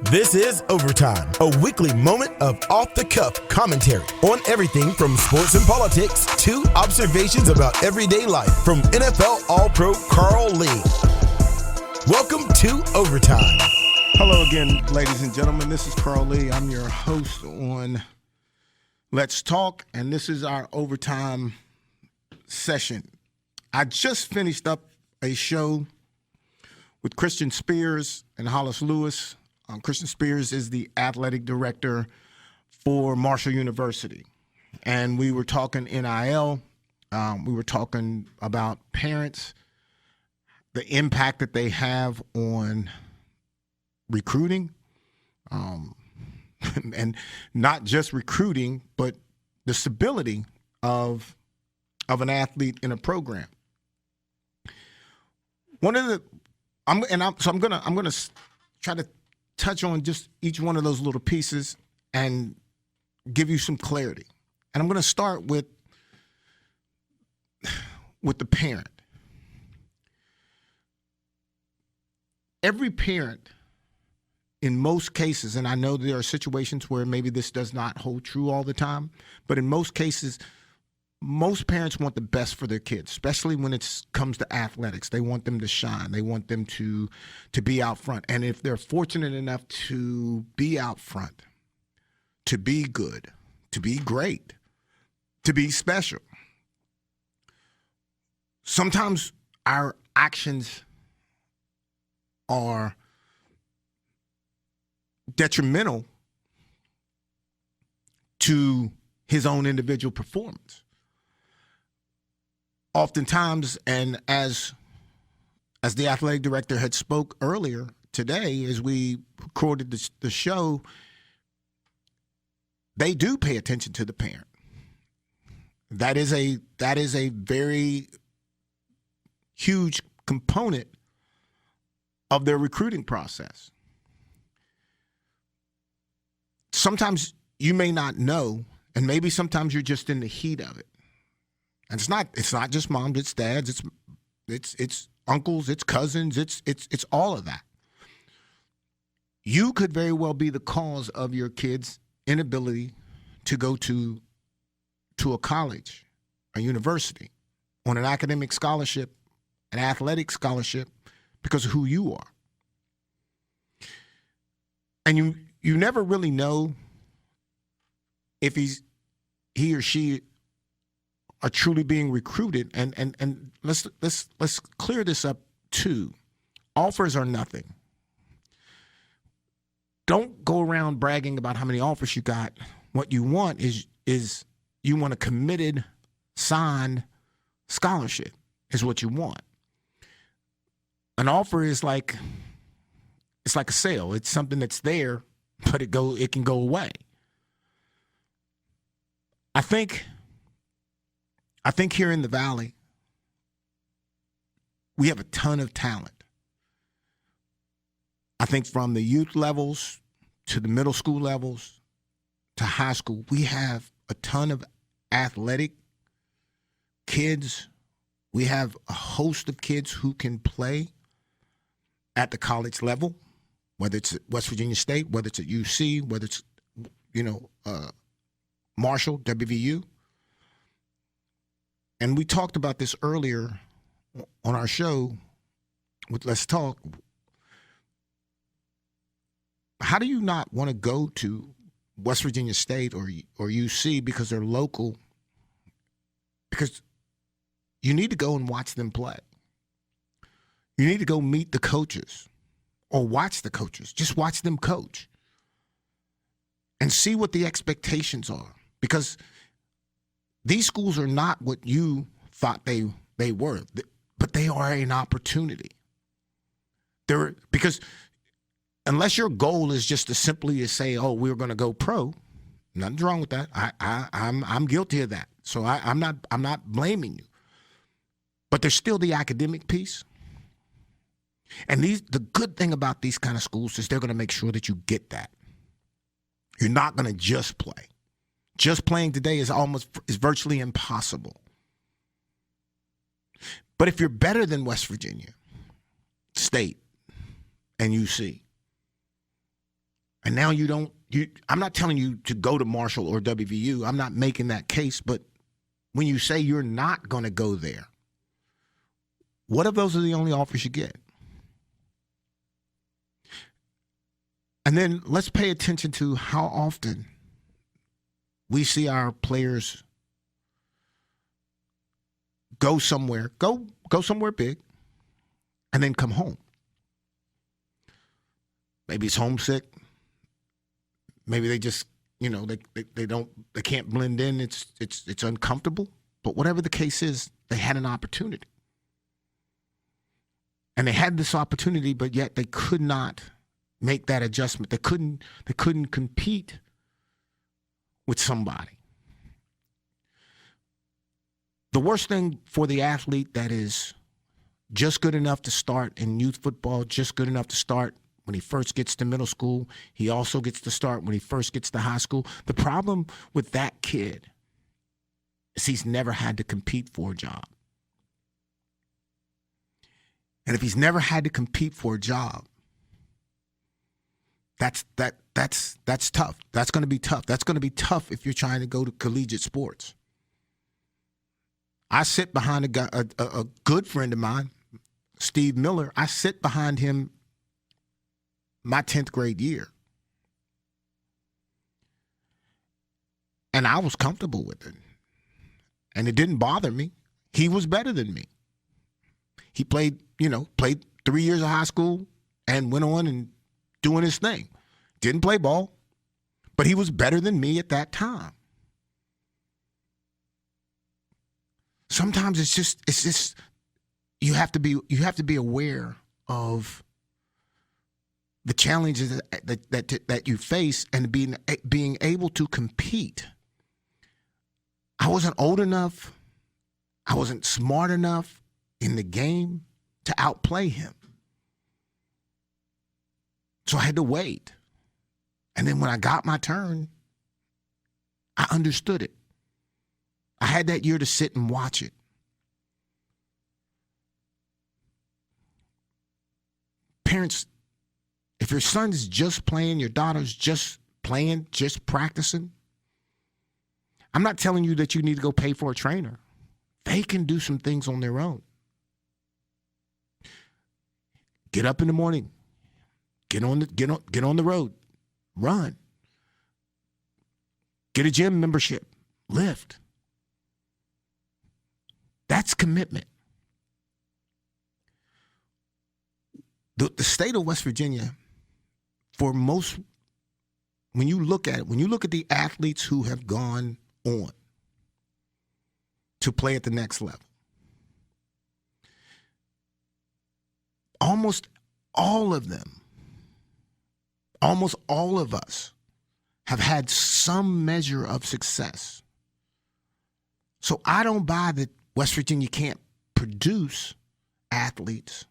This is Overtime, a weekly moment of off-the-cuff commentary on everything from sports and politics to observations about everyday life from NFL All-Pro Carl Lee. Welcome to Overtime. Hello again, ladies and gentlemen. This is Carl Lee. I'm your host on Let's Talk, and this is our Overtime session. I just finished up a show with Christian Spears and Hollis Lewis. Christian Spears is the athletic director for Marshall University. And we were talking NIL. We were talking about parents, the impact that they have on recruiting, and not just recruiting, but the stability of an athlete in a program. I'm gonna try to touch on just each one of those little pieces and give you some clarity. And I'm going to start with the parent. Every parent, in most cases, and I know there are situations where maybe this does not hold true all the time, but in most cases, most parents want the best for their kids, especially when it comes to athletics. They want them to shine. They want them to be out front. And if they're fortunate enough to be out front, to be good, to be great, to be special, sometimes our actions are detrimental to his own individual performance. Oftentimes, and as the athletic director had spoke earlier today, as we recorded the show, they do pay attention to the parent. That is a very huge component of their recruiting process. Sometimes you may not know, and maybe sometimes you're just in the heat of it. And it's not just moms, it's dads, it's uncles, it's cousins, it's all of that. You could very well be the cause of your kid's inability to go to a college, a university, on an academic scholarship, an athletic scholarship, because of who you are. And you never really know if he or she are truly being recruited, and let's clear this up too. Offers are nothing. Don't go around bragging about how many offers you got. What you want is you want a committed, signed scholarship is what you want. An offer is like a sale. It's something that's there, but it can go away. I think here in the Valley, we have a ton of talent. I think from the youth levels to the middle school levels to high school, we have a ton of athletic kids. We have a host of kids who can play at the college level, whether it's at West Virginia State, whether it's at UC, whether it's, Marshall, WVU. And we talked about this earlier on our show with Let's Talk. How do you not want to go to West Virginia State or UC because they're local? Because you need to go and watch them play. You need to go meet the coaches or watch the coaches. Just watch them coach and see what the expectations are. Because these schools are not what you thought they were, but they are an opportunity. Because unless your goal is just to simply say, "Oh, we're going to go pro," nothing's wrong with that. I'm guilty of that, so I'm not blaming you. But there's still the academic piece, and the good thing about these kind of schools is they're going to make sure that you get that. You're not going to just play. Just playing today is virtually impossible. But if you're better than West Virginia State and UC, And now I'm not telling you to go to Marshall or WVU. I'm not making that case. But when you say you're not going to go there, what if those are the only offers you get? And then let's pay attention to how often we see our players go somewhere big, and then come home. Maybe it's homesick. Maybe they just, they can't blend in. It's uncomfortable. But whatever the case is, they had an opportunity. And they had this opportunity, but yet they could not make that adjustment. They couldn't compete with somebody. The worst thing for the athlete that is just good enough to start in youth football, just good enough to start when he first gets to middle school, he also gets to start when he first gets to high school. The problem with that kid is he's never had to compete for a job. And if he's never had to compete for a job, that's tough. That's going to be tough. That's going to be tough if you're trying to go to collegiate sports. I sit behind a good friend of mine, Steve Miller. I sit behind him my 10th grade year. And I was comfortable with it. And it didn't bother me. He was better than me. He played 3 years of high school and went on and doing his thing. Didn't play ball, but he was better than me at that time. Sometimes it's just you have to be aware of the challenges that you face and being able to compete. I wasn't old enough. I wasn't smart enough in the game to outplay him. So I had to wait. And then when I got my turn, I understood it. I had that year to sit and watch it. Parents, if your son's just playing, your daughter's just playing, just practicing, I'm not telling you that you need to go pay for a trainer. They can do some things on their own. Get up in the morning. Get on the road. Run. Get a gym membership. Lift. That's commitment. The state of West Virginia, for most, when you look at the athletes who have gone on to play at the next level, almost all of them, almost all of us have had some measure of success. So I don't buy that West Virginia can't produce athletes.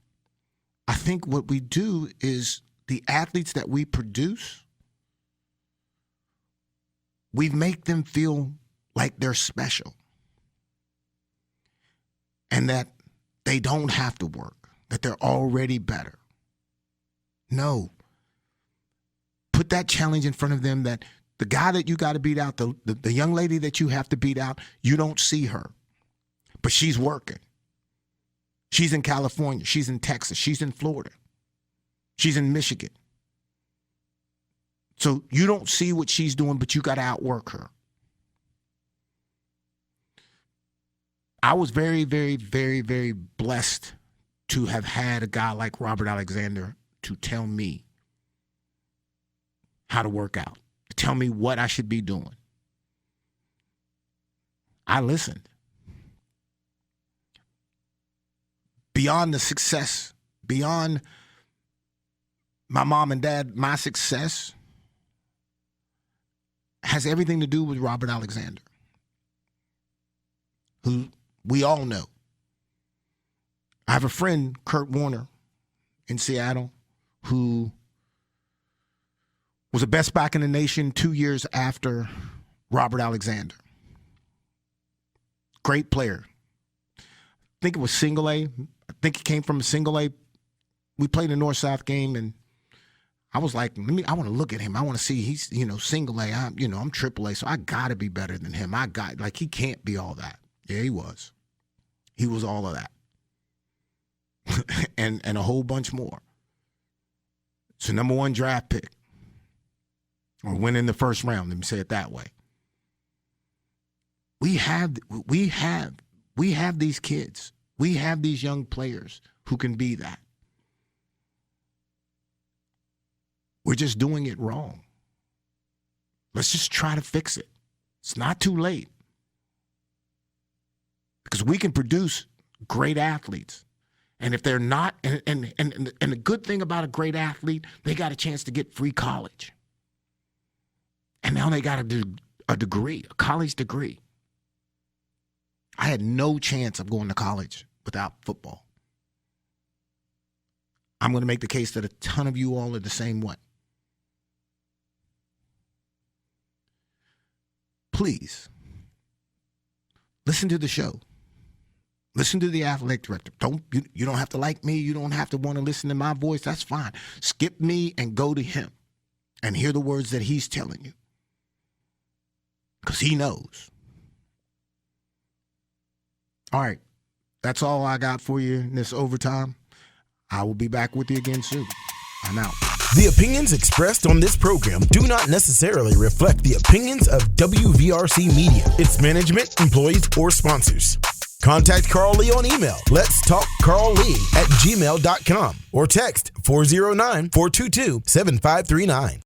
I think what we do is the athletes that we produce, we make them feel like they're special and that they don't have to work, that they're already better. No. Put that challenge in front of them that the guy that you got to beat out, the young lady that you have to beat out, you don't see her, but she's working. She's in California. She's in Texas. She's in Florida. She's in Michigan. So you don't see what she's doing, but you got to outwork her. I was very, very, very, very blessed to have had a guy like Robert Alexander to tell me how to work out, to tell me what I should be doing. I listened. Beyond the success, beyond my mom and dad, my success has everything to do with Robert Alexander, who we all know. I have a friend, Kurt Warner, in Seattle, who was the best back in the nation 2 years after Robert Alexander. Great player. I think it was single A. I think he came from a single A. We played a North-South game, and I was like, I want to look at him. I want to see he's, single A. I'm AAA, so I got to be better than him. He can't be all that. Yeah, he was. He was all of that. and a whole bunch more. So number 1 draft pick. Or win in the first round, let me say it that way. We have these kids. We have these young players who can be that. We're just doing it wrong. Let's just try to fix it. It's not too late. Because we can produce great athletes. And if they're not, and the good thing about a great athlete, they got a chance to get free college. And now they got a degree, a college degree. I had no chance of going to college without football. I'm going to make the case that a ton of you all are the same way. Please, listen to the show. Listen to the athletic director. You don't have to like me. You don't have to want to listen to my voice. That's fine. Skip me and go to him and hear the words that he's telling you. Because he knows. All right. That's all I got for you in this overtime. I will be back with you again soon. I'm out. The opinions expressed on this program do not necessarily reflect the opinions of WVRC Media, its management, employees, or sponsors. Contact Carl Lee on email, letstalkcarllee@gmail.com, or text 409-422-7539.